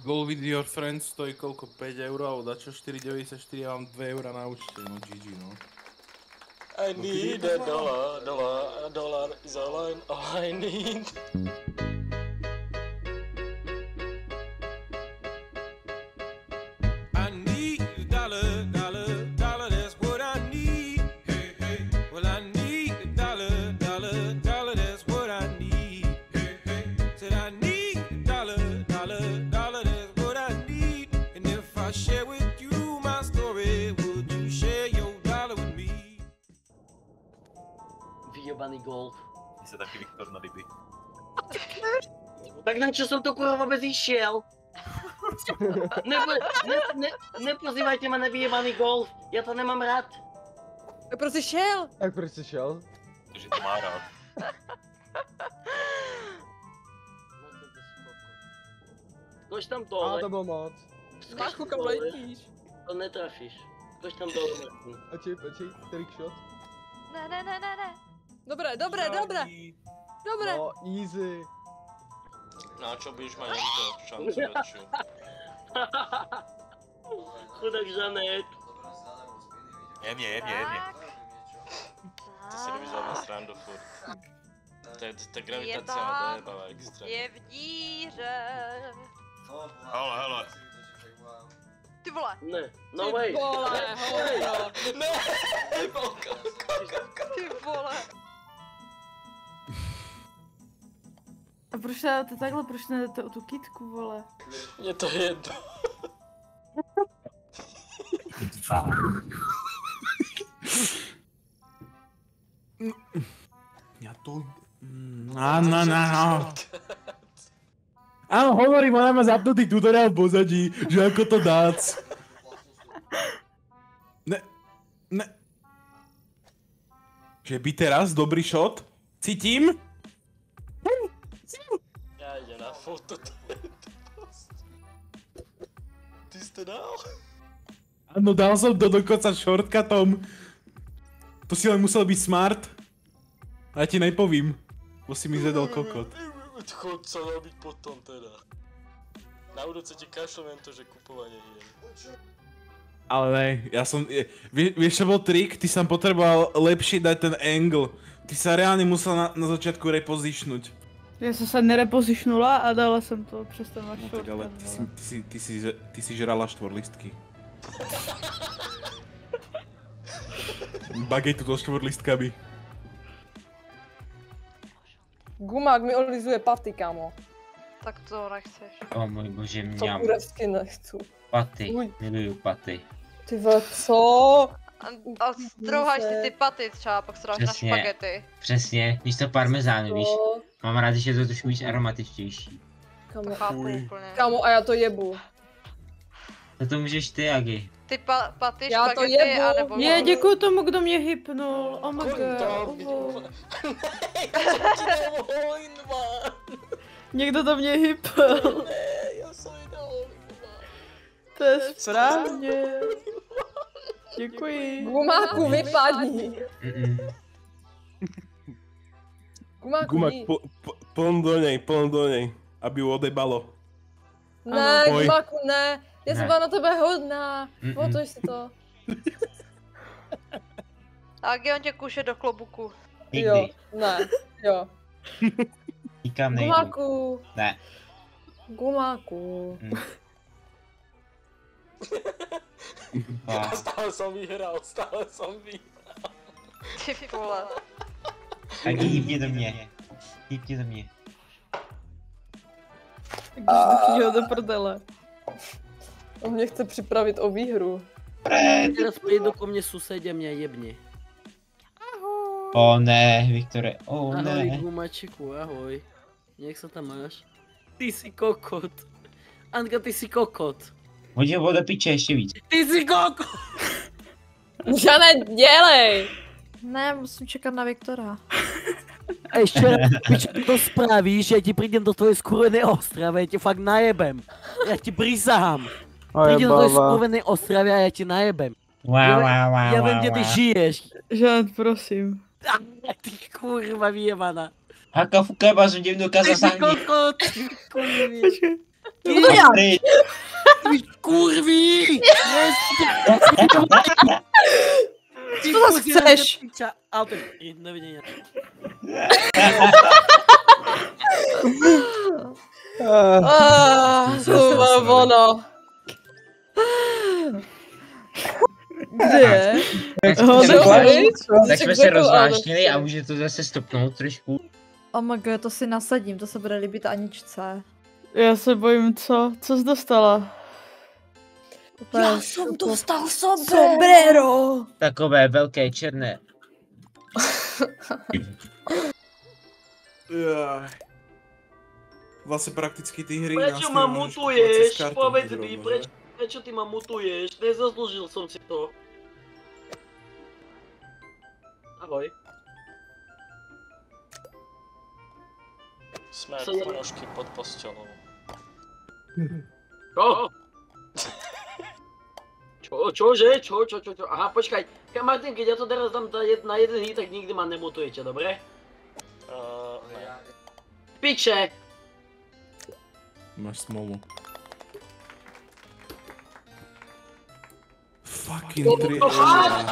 Go with your friends stojí koľko? 5 eur, alebo dačo 4,94, ja mám 2 € na účte, no GG, no. I need a dollar is all I need. I need a dollar, that's what I need. Hey, hey. Well, I need a dollar, that's what I need. Hey, hey. Said I need a dollar, that's what I need. And if I share with you my story, would you share your dollar with me? Vyjebaný golf. Ty sa taký Viktor na ryby. Tak na čo som to kurva vôbec išiel? Nepozývajte ma na vyjebaný golf, ja to nemám rád. Tak proč jsi šel? Tak proč jsi šel? Takže to má rád. Skoč tam A dole. to bylo moc. Machu, kam letíš? To netrafíš. Skoč tam dole. Martin. Počkej, trickshot. Ne. Dobré. Dobré. No, easy. Na čo budeš mať jen to šancu väčšiu? Chudák Žanet. Jemne. Ty si robíš za srandu furt. Ta gravitace má dojebala extra. Je v díře. Hele. Ty vole. Ne, no way. Ty vole, hovno. Ty vole. A proč dáte takhle, proč nedáte o tu kytku, vole? Mně to je jedno. Ja to... Áno. Áno, hovorím, ona má zapnutý tutoriál v pozadí, že ako to dác. Ne. Že by teraz dobrý shot? Cítim? Já idem na foto, to je dost. Ty jsi to dal? Áno, dal som to dokonca shortcutom. To si len musel byť smart. A ja ti nepovím, bo si mi zjedol kokot. Chod sa robiť potom teda. Na budúce ti kašlem jen to, že kupovanie hien. Ale ne, ja som... Vieš čo bol trik? Ty som potreboval lepšie dať ten angle. Ty sa reálne musel na začiatku repozičnúť. Já jsem se nerepozišnula a dala jsem to přes ten váš No tak ale shortcut, ty si žrala štvorlistky. Bagetu so štvorlistkami. Gumák mi olizuje paty, kámo. Tak to nechceš. O můj bože, To mňam. kurevsky nechci. Paty, Uj. miluju paty. Ty vole, co? A strouháš si ty paty třeba, pak se dáš na Přesně. špagety. Přesně, místo parmezánu, víš? Co? Mám rád, že je to trošku víc aromatičtější. To Kámo, chápu Fuj. úplně. kámo, a já to jebu. No to můžeš ty, Agi. Ty paty, Já to špagety, jebu. anebo... Je, děkuji tomu, kdo mě hypnul. Oh my Kolik to god. byť Oh. úplne? Ja som ti dal all-in-one. Někdo to mě hypl. Ne, ja som ti dal all-in-one. To je správně. Děkuji. Gumáku, vypadni. Gumáku, Gumak, ní. pln do nej, aby ju odebalo. Ne, Ano. Oj. Gumáku, ne. Já jsem Ne. byla na tebe hodná. Mm-mm. Otoč si to. A on tě kůše do klobuku. Jo, Nikdy. ne, jo. Nikam nejdu. Gumáku, Ne. gumáku. A stále som vyhral. Ty vole. Agi, hýbni do mě. Hýbni do mě. Jo, do prdele. On mě chce připravit o výhru. Teraz prídu ko mne susedia, mňa jebne. O ne, Viktore, o Ahoj, ne. gumačiku, ahoj. Jak sa tam máš? Ty si kokot. Anka, ty si kokot. Hodil ho do piče ještě víc. Ty si kokot! Žane, dělej! Ne, musím čekat na Viktora. A ešte raz, to spravíš, ja ti prídem do tvojej skurvenej Ostravy, ja ti fakt najebem. Ja ti prisahám. Prídem do tvojej skurvenej Ostravy a ja ti najebem. Wow. Ja viem, kde ty žiješ. Žád, prosím. Ty kurva vyjebaná. Haka fuka, bazom děvnu Ty si kazasangi. kokot! Kurvi. Kurví! Co zase chceš? Ale to je nevidenia. Ono. Kde je? Tak jsme se rozvášnili a může to zase stopnout trošku. Oh my god, to si nasadím, to se bude líbit Aničce. Já se bojím, co? Co jsi dostala? Já jsem dostal sombrero! Takové velké černé. Vlastne prakticky ty hry Prečo ma mutuješ? Povedz mi, prečo ty ma mutuješ? Nezaslúžil som si to. Ahoj. Smer nožky pod postelou. Čože? Čo? Aha, počkaj. Martin, keď ja to teraz dám na jeden hit, tak nikdy ma nemutujete, dobre? Ne. Piče! Máš smolu. Fucking 3 eura.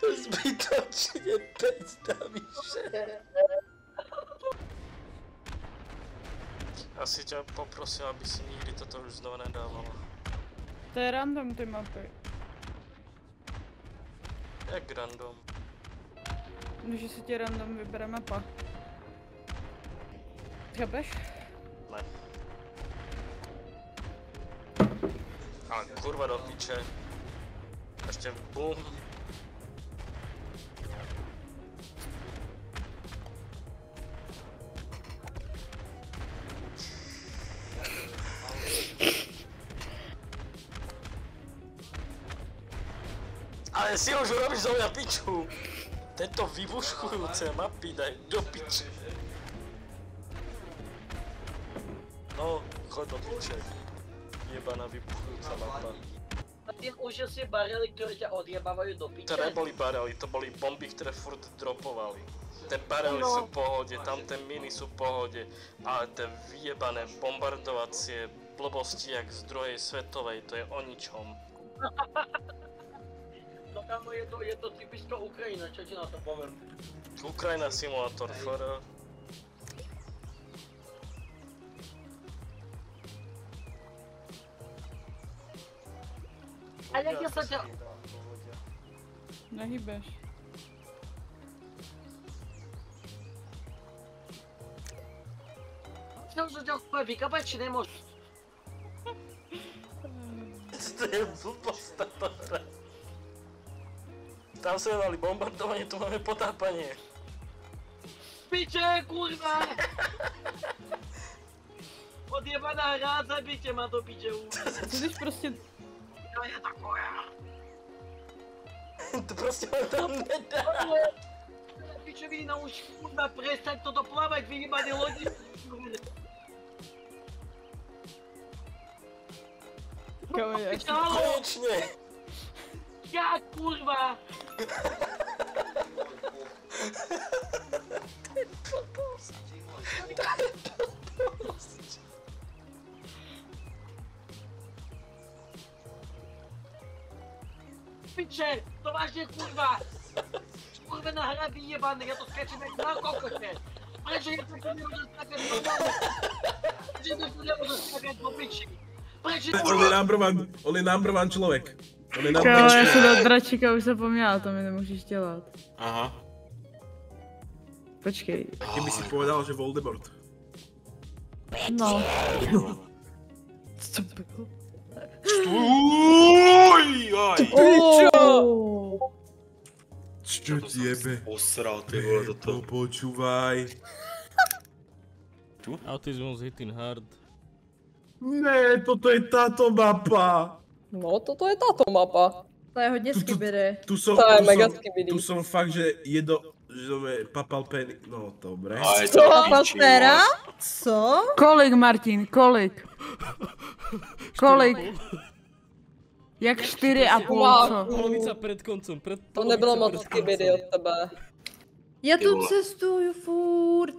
Zbytočne predstavíš. Asi ťa poprosil, aby si nikdy toto už znova nedávala. To je random ty mapy. Jak random? Že si ti random vybere mapa. Chápeš? Ne. Ale kurva do piče. Ešte bum. Ale si už urobíš zo mňa piču. Tento vybuškujúce mapy daj do piče. No, choď do piče. Jebaná vybuchujúca mapa. A ty už si barely, ktoré ťa odjebávajú do piče? To neboli barely, to boli bomby, ktoré furt dropovali. Tie barely sú v pohode, tam tie miny sú v pohode, ale tie vyjebané bombardovacie blbosti jak z druhej svetovej, to je o ničom. No kamo, je to typisko Ukrajina, čo ti na to poviem? Ukrajina simulátor FR. A jak ja sa ťa... Nehybeš. Chcel sa ťa úplne vykapať, či nemôžeš? To je blbosť táto hra. Tam sme mali bombardovanie, tu máme potápanie. Piče, kurva! Odjebaná hra, zabijte ma do piče už. Co když prostě... To je taková. To proste ma tam nedá. Pičovina už kurva, prestaň toto plávať, vyjebané lodi. Konečne! Ja kurva! Piče, to vážne kurva! Kurvená hra vyjebané, ja to skačem jak na kokoše! Prečo ja to nemôžem skakať do domu? Prečo ja to nemôžem skakať do piči? On je number one člověk. Kámo, já se do dračíka už zapomněla, to mi nemůžeš dělat. Aha. Počkej. Keby si povedal, že Voldemort. No. Co bylo? Čo ti jebe? Osral, ty vole, toto. Počúvaj. Autismus hitting hard. Ne, toto je táto mapa. No, toto je táto mapa. To je hodně skibidi. To je mega skibidi. Tu som fakt, že že papal penny, no dobre. Papalpera? Co? Kolik, Martin, kolik? Kolik? Jak 4,5, co? Polovica před koncem, To nebylo moc kybedy od tebe. Já tu cestuju furt.